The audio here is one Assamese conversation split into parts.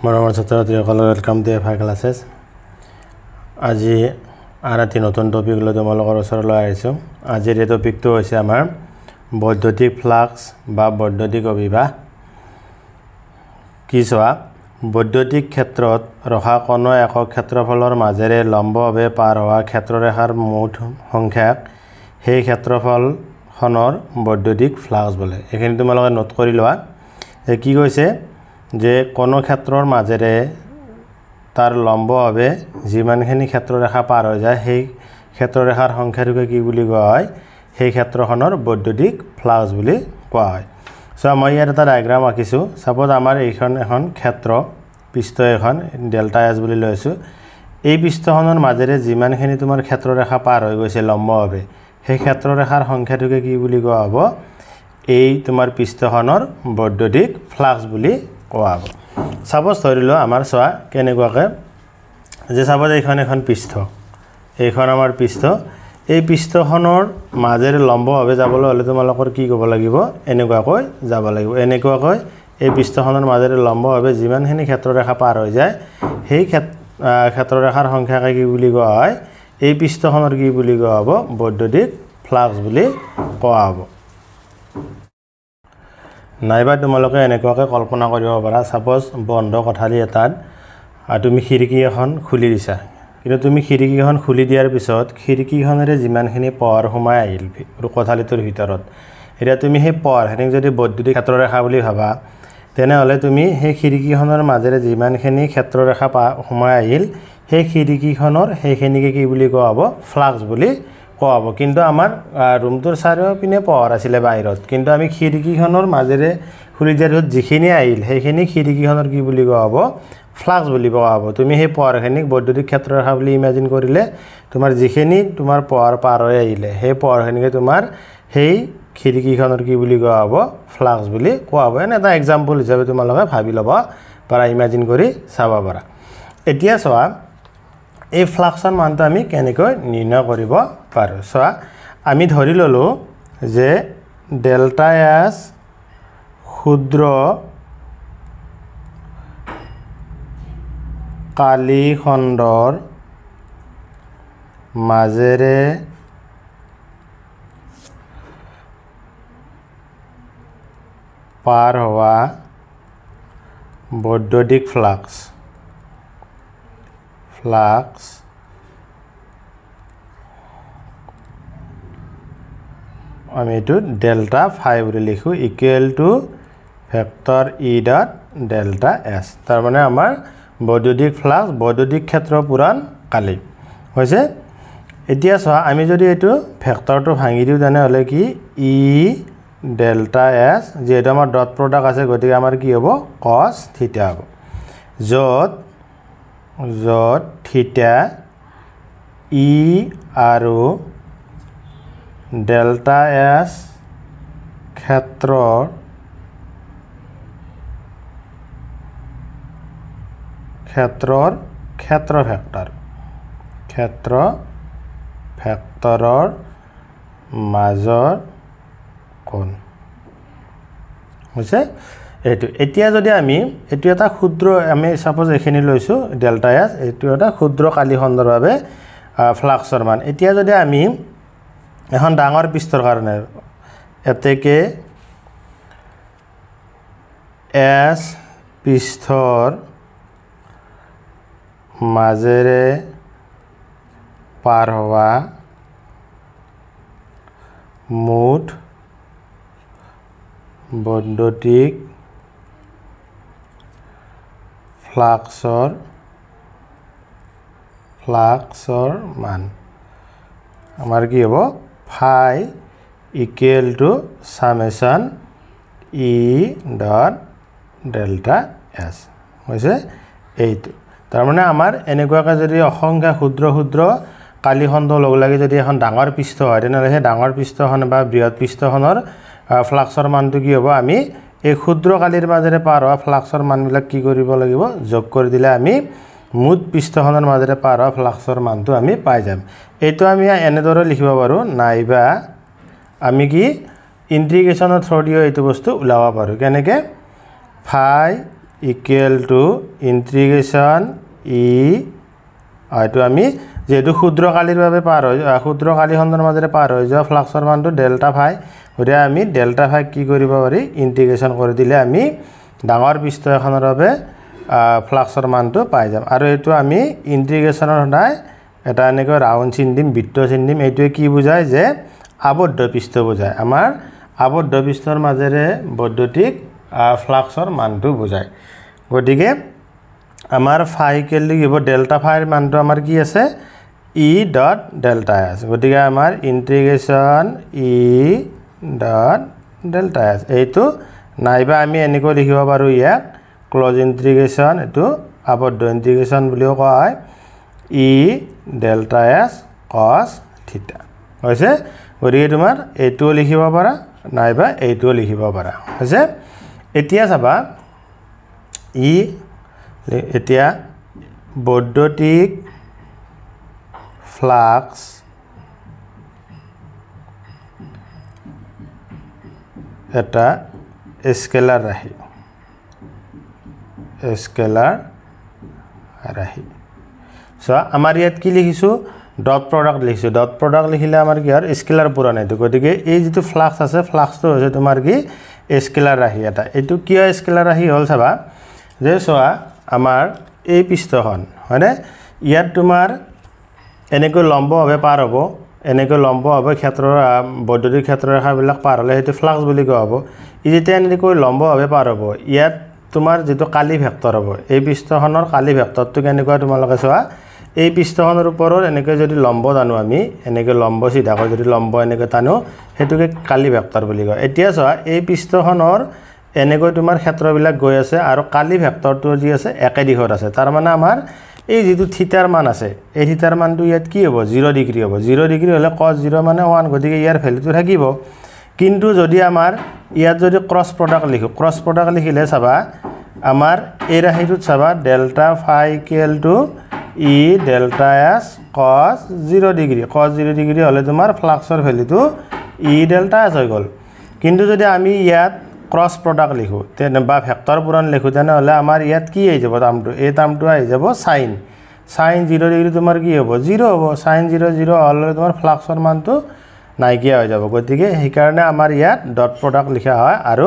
মৰমৰ ছাত্ৰ-ছাত্ৰীসকল ওয়েলকাম টু এফআই ক্লাसेस আজি আৰু এটি নতুন টপিক লৈ তোমালোকৰ ওচৰলৈ আহিছো আজিৰ এই টপিকটো হৈছে আমাৰ বৈদ্যুতিক ফ্লাক্স বা বৈদ্যুতিক অভিবাহ কি চোৱা বৈদ্যুতিক ক্ষেত্ৰত ৰখা কোনো একক ক্ষেত্ৰফলৰ মাজেৰে লম্বভাৱে পাৰ হোৱা ক্ষেত্ৰৰেখাৰ মুঠ সংখ্যাক সেই ক্ষেত্ৰফলখনৰ বৈদ্যুতিক ফ্লাক্স বোলে এখিনি তোমালোকে নোট কৰি লোৱা কি কৈছে যে কোনো ক্ষেত্ৰৰ মাজেৰে তাৰ লম্বভাৱে যিমানখিনি ক্ষেত্ৰৰেখা পাৰ হৈ যায় সেই ক্ষেত্ৰৰেখাৰ সংখ্যাটোকে কি বুলি কোৱা হয় সেই ক্ষেত্ৰখনৰ বৈদ্যুতিক ফ্লাক্স বুলি কোৱা হয় সো মই ইয়াত এটা ডায়াগ্ৰাম আঁকিছো সাপোজ আমাৰ এইখন এখন ক্ষেত্ৰ পৃষ্ঠ এখন ডেল্টা এস বুলি লৈছো এই পৃষ্ঠখনৰ মাজেৰে যিমানখিনি তোমাৰ ক্ষেত্ৰৰেখা পাৰ হৈ গৈছে লম্বভাৱে সেই ক্ষেত্ৰৰেখাৰ সংখ্যাটোকে কি বুলি কোৱা হ'ব এই তোমাৰ পৃষ্ঠখনৰ বৈদ্যুতিক ফ্লাক্স বুলি কোৱা হ'ব সাপোজ ধৰিলো আমাৰ সোৱা কেনেকুৱাকে যে সাপোজ এখন পৃষ্ঠ এইখন আমাৰ পৃষ্ঠ এই পৃষ্ঠখনৰ মাজেৰে লম্বভাৱে যাবলৈ হলে তোমালোকৰ কি কৰিব লাগিব এনেকুৱাকৈ যাব লাগিব এনেকুৱাকৈ এই পৃষ্ঠখনৰ মাজেৰে লম্বভাৱে যিমানখিনি ক্ষেত্ৰৰেখা পাৰ হৈ যায় সেই ক্ষেত্ৰৰেখাৰ সংখ্যাকে কি বুলি কোৱা হয় এই পৃষ্ঠখনৰ কি বুলি কোৱা হ'ব বৈদ্যুতিক ফ্লাক্স বুলি কোৱা হ'ব নাইবা তোমালোকে এনেকুৱাকৈ কল্পনা কৰিব পাৰা সাপোজ বন্ধ কোঠালি এটাত তুমি খিৰিকী এখন খুলি দিছা কিন্তু তুমি খিৰিকীখন খুলি দিয়াৰ পিছত খিৰিকীখনেৰে যিমানখিনি পোহৰ সোমাই আহিল কোঠালিটোৰ ভিতৰত এতিয়া তুমি সেই পোহৰখিনিক যদি বৈদ্যুতিক ক্ষেত্ৰৰেখা বুলি ভাবা তেনেহলে তুমি সেই খিৰিকীখনৰ মাজেৰে যিমানখিনি ক্ষেত্ৰৰেখা সোমাই আহিল সেই খিৰিকীখনৰ সেইখিনিকে কি বুলি কোৱা হ'ব ফ্লাক্স বুলি কোৱা হ'ব কিন্তু আমাৰ ৰুমটোৰ চাৰিওপিনে পোহৰ আছিল বাহিৰত কিন্তু আমি খিৰিকীখনৰ মাজেৰে খুলি দিয়াৰ পিছত যিখিনি আহিল সেইখিনি খিৰিকীখনৰ কি বুলি কোৱা হ'ব ফ্লাক্স বুলি কোৱা হ'ব তুমি সেই পোহৰখিনিক বৈদ্যুতিক ক্ষেত্ৰৰেখা বুলি ইমাজিন কৰিলে তোমাৰ যিখিনি তোমাৰ পোহৰ পাৰ হৈ আহিলে সেই পোহৰখিনিকে তোমাৰ সেই খিৰিকীখনৰ কি বুলি কোৱা হ'ব ফ্লাক্স বুলি কোৱা হ'ব এনে এটা এক্সাম্পল হিচাপে তোমালোকে ভাবি ল'ব পাৰা ইমাজিন কৰি চাব পাৰা এতিয়া চোৱা এই ফ্লাক্সৰ মানটো আমি কেনেকৈ নিৰ্ণয় কৰিব পাৰো চোৱা আমি ধৰি ললো যে ডেল্টা এস ক্ষুদ্ৰ কালি খণ্ডৰ মাজেৰে পাৰ হোৱা বৈদ্যুতিক ফ্লাক্স আমি এটো ডেল্টা ফাই বুলি লিখো equal to vector E dot delta এস তাৰ মানে আমাৰ বৈদ্যুতিক ফ্লাক্স বৈদ্যুতিক ক্ষেত্ৰ পুৰণ কালি হৈছে এতিয়া চোৱা আমি যদি এটো ভেক্টৰটো ভাঙি দিও তেনেহলে কি ই ডেল্টা এস যেটা আমাৰ ডট প্ৰডাক্ট আছে গতিকে আমাৰ কি হ'ব cos থিটা হ'ব যত থিটা ই আৰু ডেল্টা এস ক্ষেত্ৰৰ ভেক্টৰৰ মাজৰ কোণ হৈছে এটো এতিয়া যদি আমি এটো এটা ক্ষুদ্ৰ আমি সাপোজ এখিনি লৈছো ডেল্টা এস এটো এটা ক্ষুদ্ৰ কালি খণ্ডৰ বাবে ফ্লাক্সৰ মান এতিয়া যদি আমি এখন ডাঙৰ পৃষ্ঠৰ কাৰণে এতেকে এস পৃষ্ঠৰ মাজেৰে পাৰ হোৱা মুঠ বৈদ্যুতিক ফ্লাক্সৰ মান আমাৰ কি হ'ব phi equal to summation E dot delta S হৈছে এইটো তাৰ মানে আমাৰ এনেকুৱাকৈ যদি অসংখ্য ক্ষুদ্ৰ কালি খণ্ড লগ লাগি যদি এখন ডাঙৰ পৃষ্ঠ হয় তেনেহলে সেই ডাঙৰ পৃষ্ঠখন বা বৃহৎ পৃষ্ঠখনৰ ফ্লাক্সৰ মানটো কি হ'ব আমি এই ক্ষুদ্ৰ কালিৰ মাজেৰে পাৰ হোৱা ফ্লাক্সৰ মানবিলাক কি কৰিব লাগিব যোগ কৰি দিলে আমি মুঠ পৃষ্ঠখনৰ মাজেৰে পাৰ হোৱা ফ্লাক্সৰ মানটো আমি পাই যাম এইটো আমি এনেদৰে লিখিব পাৰো নাইবা আমি কি ইন্টিগ্ৰেশনৰ থ্ৰু দিও এইটো বস্তু উলাব পাৰো কেনেকে ফাই ইকুৱেল টু ইন্টিগ্ৰেশ্যন ই এইটো আমি যেহেতু ক্ষুদ্ৰকালীৰ বাবে পাৰ হৈ ক্ষুদ্ৰকালীখণ্ডৰ মাজেৰে পাৰ হৈ যোৱা ফ্লাক্সৰ মানটো ডেল্টা ফাই গতিকে আমি ডেল্টা ফাই কি কৰিব পাৰি ইন্টিগ্ৰেশ্যন কৰি দিলে আমি ডাঙৰ পৃষ্ঠ এখনৰ বাবে ফ্লাক্সৰ মানটো পাই যাম আৰু এইটো আমি ইন্টিগ্ৰেশ্যনৰ সদায় এটা এনেকৈ ৰাউণ্ড চিন দিম বৃত্ত চিন দিম এইটোৱে কি বুজায় যে আবদ্ধ পৃষ্ঠ বুজায় আমাৰ আবদ্ধ পৃষ্ঠৰ মাজেৰে বৈদ্যুতিক ফ্লাক্সৰ মানটো বুজায় গতিকে আমাৰ ফাই ইকুৱেল টু হ'ব ডেল্টা ফাইৰ মানটো আমাৰ কি আছে ই ডট ডেল্টা এছ গতিকে আমাৰ ইন্টিগ্ৰেশ্যন ই ডট ডেল্টা এছ এইটো নাইবা আমি এনেকৈ লিখিব পাৰোঁ ইয়াক ক্লজ ইন্টিগ্ৰেশ্যন এইটো আবদ্ধ ইন্টিগ্ৰেশ্যন বুলিও কোৱা হয় ই ডেল্টা এছ কছ থিটা হৈছে গতিকে তোমাৰ এইটোও লিখিব পাৰা নাইবা এইটোও লিখিব পাৰা হৈছে এতিয়া চাবা ই এতিয়া বৈদ্যুতিক ফ্লাক্স এটা স্কেলাৰ ৰাশি সো আমাৰ ইয়াত কি লিখিছোঁ ডট প্ৰডাক্ট লিখিছোঁ ডট প্ৰডাক্ট লিখিলে আমাৰ কি হয় স্কেলাৰ পূৰণ এইটো গতিকে এই যিটো ফ্লাক্স আছে ফ্লাক্সটো হৈছে তোমাৰ কি স্কেলাৰ ৰাশি এটা এইটো কিয় স্কেলাৰ ৰাশি হ'ল চাবা যে চোৱা আমাৰ এই পৃষ্ঠখন হয়নে ইয়াত তোমাৰ এনেকৈ লম্বভাৱে পাৰ হ'ব এনেকৈ লম্বভাৱে ক্ষেত্ৰৰ বৈদ্যুতিক ক্ষেত্ৰৰেখাবিলাক পাৰ হ'লে সেইটো ফ্লাক্স বুলি কোৱা হ'ব ই যেতিয়া এনেকৈ লম্বভাৱে পাৰ হ'ব ইয়াত তোমাৰ যেটো কালি ভেক্টৰ হ'ব এই পৃষ্ঠখনৰ কালি ভেক্টৰটো কেনেকুৱা তোমালোকে চোৱা এই পৃষ্ঠখনৰ ওপৰত এনেকৈ যদি লম্ব টানো আমি এনেকৈ লম্ব সিধাকৈ যদি লম্ব এনেকৈ টানো হেতুকে কালি ভেক্টৰ বুলি কয় এতিয়া চোৱা এই পৃষ্ঠখনৰ এনেকৈ তোমাৰ ক্ষেত্ৰবিলাক গৈ আছে আৰু কালি ভেক্টৰটো যি আছে একে দিশত আছে তাৰ মানে আমাৰ এই যেটো থিটাৰ মান আছে এই থিটাৰ মানটো ইয়াত কি হ'ব 0 ডিগ্ৰী হ'ব 0 ডিগ্ৰী হলে cos 0 মানে 1 গতিকে ইয়াৰ ভ্যালুটো থাকিব কিন্তু যদি আমাৰ ইয়াত যদি ক্ৰস প্ৰডাক্ট লিখো ক্ৰস প্ৰডাক্ট লিখিলে চাবা আমাৰ এই ৰাশিটোত চাবা delta phi equal to E delta S cos 0 degree হলে তোমাৰ ফ্লাক্সৰ ভ্যালুটো ই ডেল্টা এস হৈ গল কিন্তু যদি আমি ইয়াত ক্ৰস প্ৰডাক্ট লিখো তেনে বা ভেক্টৰ পূৰণ লিখো তেনে হলে আমাৰ ইয়াত কি হৈ যাব টাৰ্মটো এই টাৰ্মটো আহি যাব sin 0 ডিগ্ৰী তোমাৰ কি হ'ব 0 হ'ব sin 0 হলে তোমাৰ ফ্লাক্সৰ মানটো নাইকিয়া হৈ যাব গতিকে সেই কাৰণে আমাৰ ইয়াত ডট প্ৰডাক্ট লিখা হয় আৰু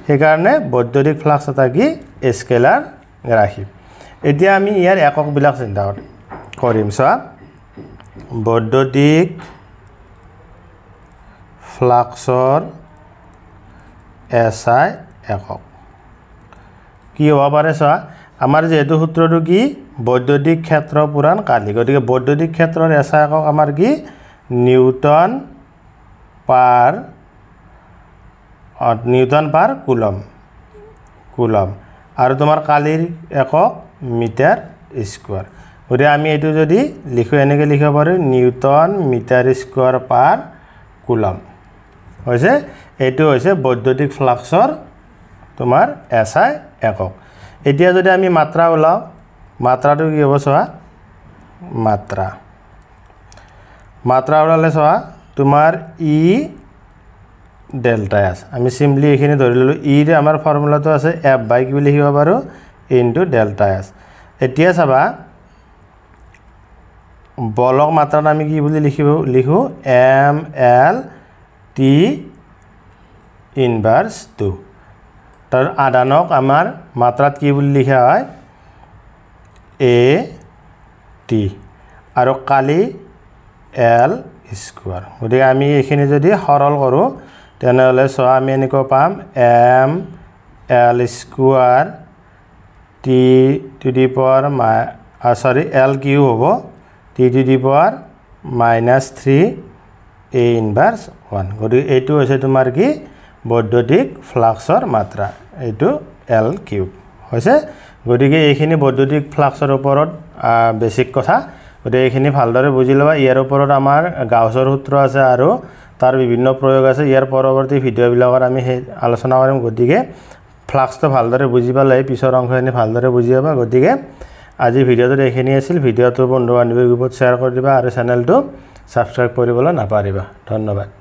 সেই কাৰণে বৈদ্যুতিক ফ্লাক্স এটা কি স্কেলাৰ ৰাশি এতিয়া আমি ইয়াৰ একক বিলাক চিন্তা কৰিম চোৱা বৈদ্যুতিক ফ্লাক্সৰ SI একক কি হ'ব পাৰে চোৱা আমাৰ যেহেতু সূত্ৰটো কি বৈদ্যুতিক ক্ষেত্ৰ পুৰাণ কালি গতিকে বৈদ্যুতিক ক্ষেত্ৰৰ SI একক আমাৰ কি নিউটন পাৰ কুলম আৰু তোমাৰ কালিৰ একক মিটাৰ স্কয়াৰ গতিকে আমি এইটো যদি লিখো এনেকৈ লিখিব পাৰো নিউটন মিটাৰ স্কয়াৰ পাৰ কুলম হৈছে এইটো হৈছে বৈদ্যুতিক ফ্লাক্সৰ তোমাৰ SI একক এতিয়া যদি আমি মাত্ৰা ওলাও মাত্ৰাটো কি হ'ব চোৱা মাত্ৰা ওলালে চোৱা তোমাৰ ই ডেল্টা এস আমি সিম্পলি এখানে ধৰি ললো ই ৰে আমাৰ ফৰ্মুলাটো আছে f বাই কি লিখিব পাৰো ইনটু ডেল্টা এস এতিয়া চাবা বলক মাত্ৰাত আমি কি বুলি লিখো m l t ইনভাৰ্স 2 তাৰ আদানক আমাৰ মাত্ৰাত কি বুলি লিখা হয় a t আৰু কালি l স্কয়াৰ গতিকে আমি এখানে যদি সৰল কৰো তেনেহলে চোৱা আমি এনেকৈ পাম m l square t to the power l Q হ'ব t to the power -3 a inverse 1 গতিকে এইটো হৈছে তোমাৰ কি বৈদ্যুতিক ফ্লাক্সৰ মাত্ৰা এইটো l কিউব হৈছে গতিকে এইখিনি বৈদ্যুতিক ফ্লাক্সৰ ওপৰত বেসিক কথা গতিকে এইখিনি ভালদৰে বুজি লবা ইয়াৰ ওপৰত আমাৰ গাউছৰ সূত্ৰ আছে আৰু তাৰ বিভিন্ন প্ৰয়োগ আছে ইয়াৰ পৰৱৰ্তী ভিডিওবিলাকত আমি আলোচনা কৰিম গতিকে ফ্লাক্সটো ভালদৰে বুজি পালে পিছৰ অংশখিনি ভালদৰে বুজি পাবা গতিকে আজি ভিডিওটো এইখিনি আছিল ভিডিওটো বন্ধু বান্ধৱীৰ গ্ৰুপত শ্বেয়াৰ কৰি দিবা আৰু চেনেলটো সাবস্ক্ৰাইব কৰিবলৈ নাপাহৰিবা ধন্যবাদ